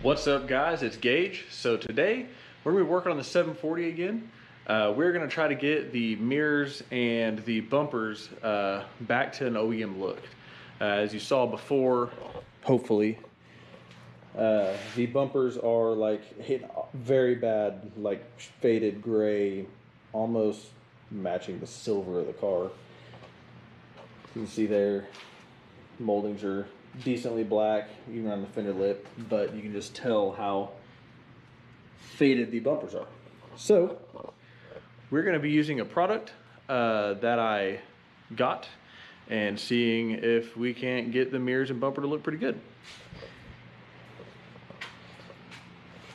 What's up, guys? It's Gage. So today we're going to be working on the 740 again. We're going to try to get the mirrors and the bumpers back to an OEM look. As you saw before, hopefully, the bumpers are like hit very bad, like faded gray, almost matching the silver of the car. You can see there, moldings are decently black, even on the fender lip, but you can just tell how faded the bumpers are. So we're going to be using a product that I got and seeing if we can't get the mirrors and bumper to look pretty good.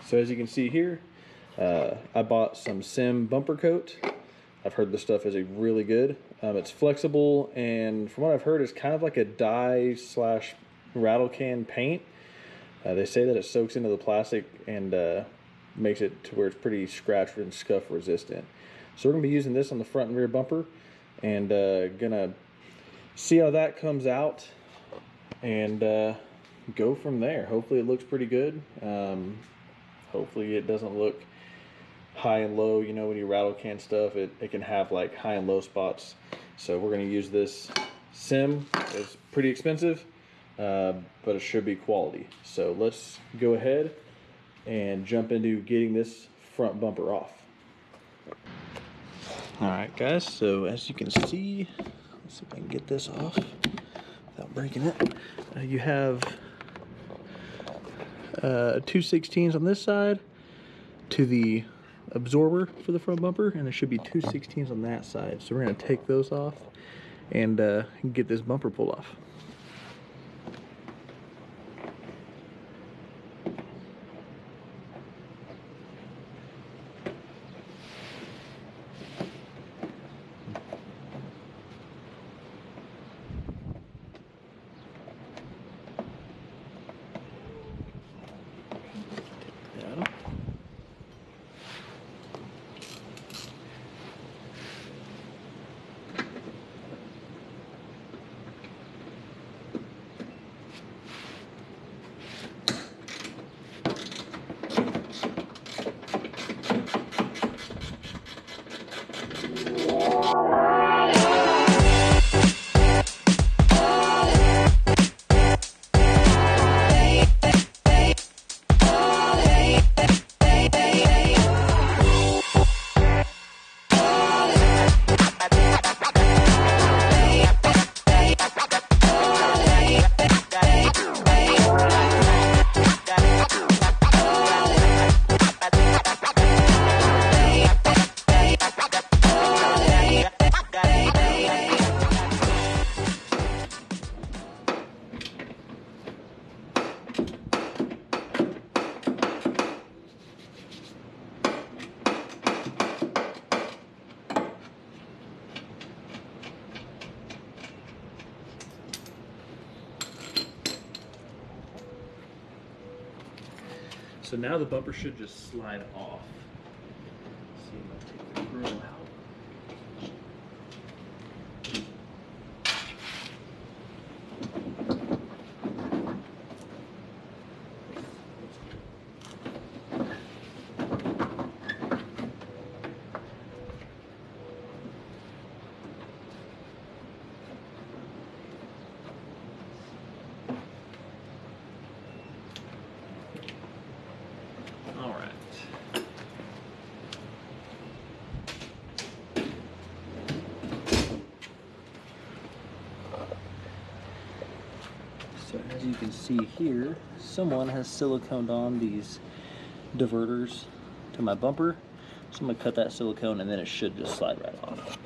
So as you can see here, I bought some Sim bumper coat. I've heard this stuff is really good. It's flexible, and from what I've heard, it's kind of like a dye slash rattle can paint. They say that it soaks into the plastic and makes it to where it's pretty scratch and scuff resistant. So we're going to be using this on the front and rear bumper, and gonna see how that comes out and go from there. Hopefully it looks pretty good. Hopefully it doesn't look high and low. You know, when you rattle can stuff, it can have like high and low spots. So we're going to use this Sim. It's pretty expensive, but it should be quality. So let's go ahead and jump into getting this front bumper off. Alright guys, so as you can see, let's see if I can get this off without breaking it. You have 2/16s on this side to the absorber for the front bumper, and there should be 2/16s on that side. So we're going to take those off and get this bumper pulled off. So now the bumper should just slide off. Let's see if I take the grill out. So as you can see here, someone has siliconed on these diverters to my bumper. So I'm going to cut that silicone and then it should just slide right off.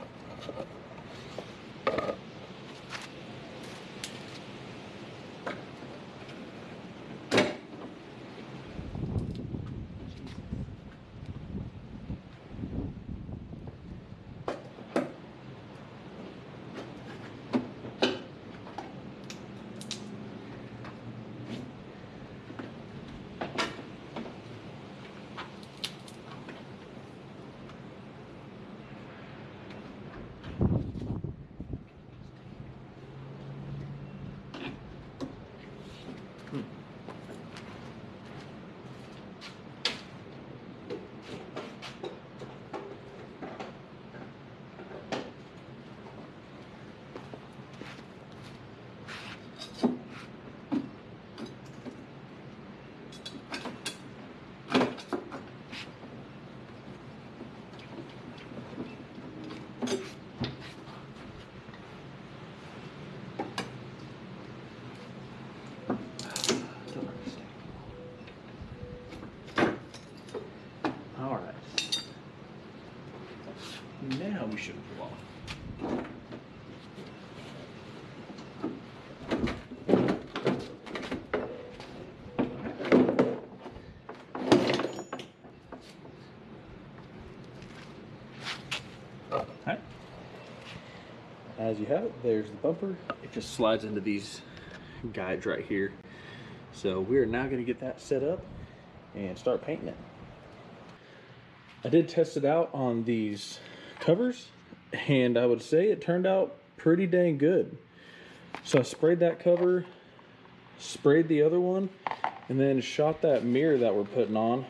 All right. Now we should pull off. Alright. As you have it, there's the bumper. It just slides into these guides right here. So we are now going to get that set up and start painting it. I did test it out on these covers, and I would say it turned out pretty dang good. So I sprayed that cover, sprayed the other one, and then shot that mirror that we're putting on.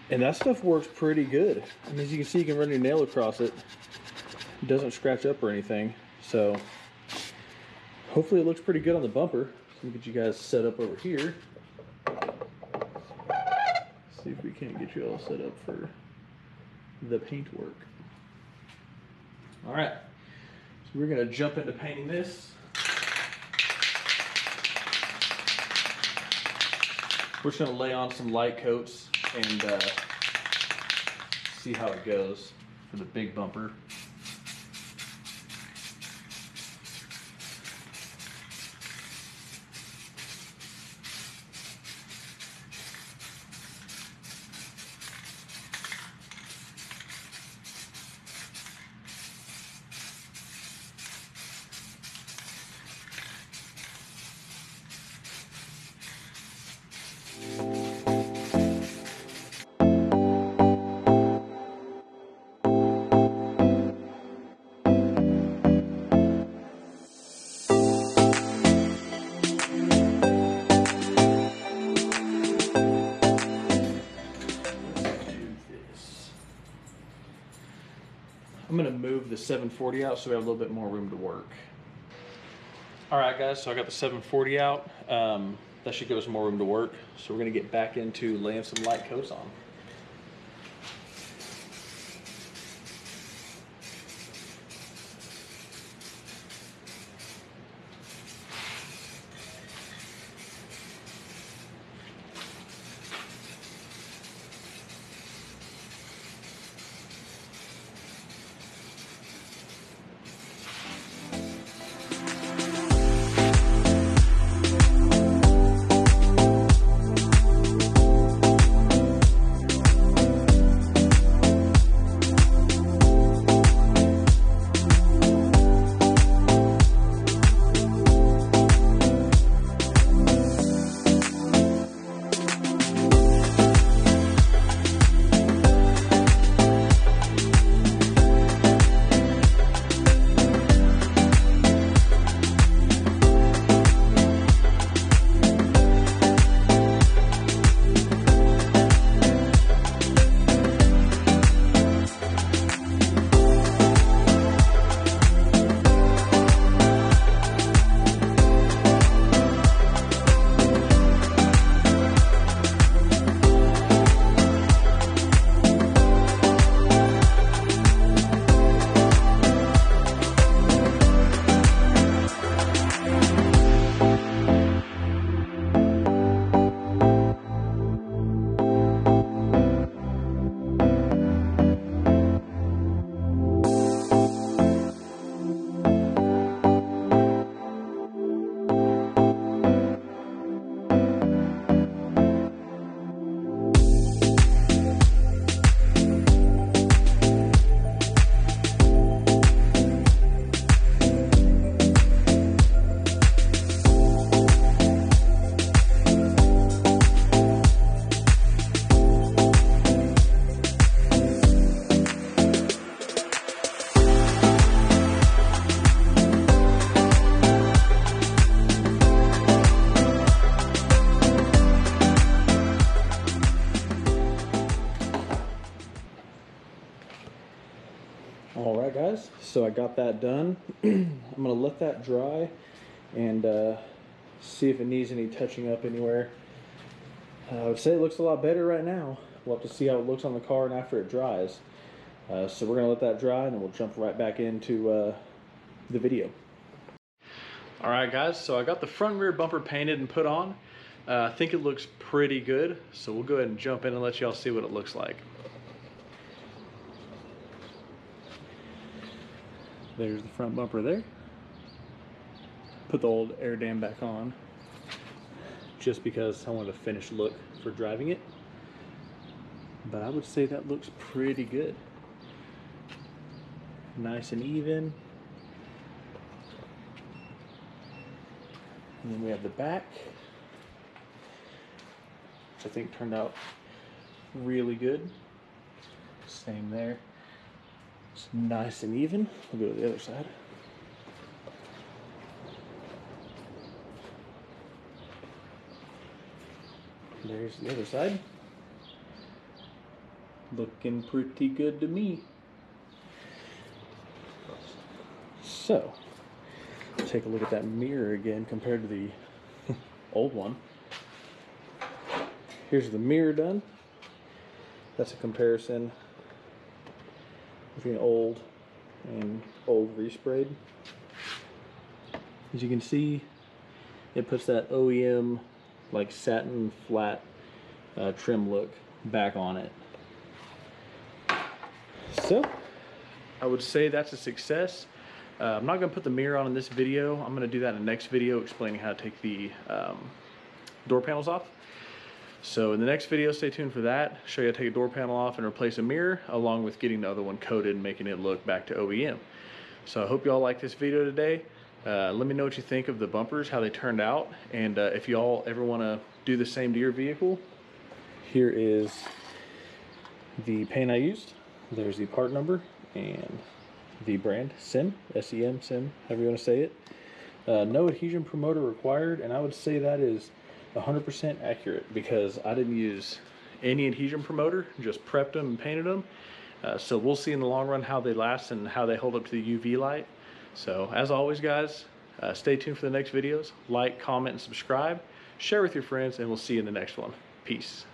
And that stuff works pretty good. And as you can see, you can run your nail across it. It doesn't scratch up or anything. So hopefully it looks pretty good on the bumper. So let me get you guys set up over here. See if we can't get you all set up for the paint work. All right, so we're gonna jump into painting this. We're just gonna lay on some light coats and see how it goes for the big bumper. I'm gonna move the 740 out so we have a little bit more room to work. All right, guys, so I got the 740 out. That should give us more room to work. So we're gonna get back into laying some light coats on. All right, guys, so I got that done. I'm gonna let that dry and see if it needs any touching up anywhere. I would say it looks a lot better right now. We'll have to see how it looks on the car and after it dries. So we're gonna let that dry and then we'll jump right back into the video. All right guys, so I got the front and rear bumper painted and put on. I think it looks pretty good, so we'll go ahead and jump in and let y'all see what it looks like. There's the front bumper there. Put the old air dam back on just because I wanted a finished look for driving it. But I would say that looks pretty good. Nice and even. And then we have the back, which I think turned out really good. Same there. It's nice and even. We'll go to the other side. There's the other side. Looking pretty good to me. So, take a look at that mirror again compared to the old one. Here's the mirror done. That's a comparison between old and old resprayed. As you can see, it puts that OEM like satin flat trim look back on it. So I would say that's a success. I'm not going to put the mirror on in this video. I'm going to do that in the next video, explaining how to take the door panels off. So in the next video, stay tuned for that. Show you how to take a door panel off and replace a mirror, along with getting the other one coated and making it look back to OEM. So I hope y'all like this video today. Let me know what you think of the bumpers, how they turned out, and if y'all ever want to do the same to your vehicle. Here is the paint I used. There's the part number and the brand, SEM, S-E-M, SEM, however you want to say it. No adhesion promoter required, and I would say that is 100% accurate because I didn't use any adhesion promoter, just prepped them and painted them. So we'll see in the long run how they last and how they hold up to the UV light. So as always guys, stay tuned for the next videos. Like, comment, and subscribe. Share with your friends, and we'll see you in the next one. Peace.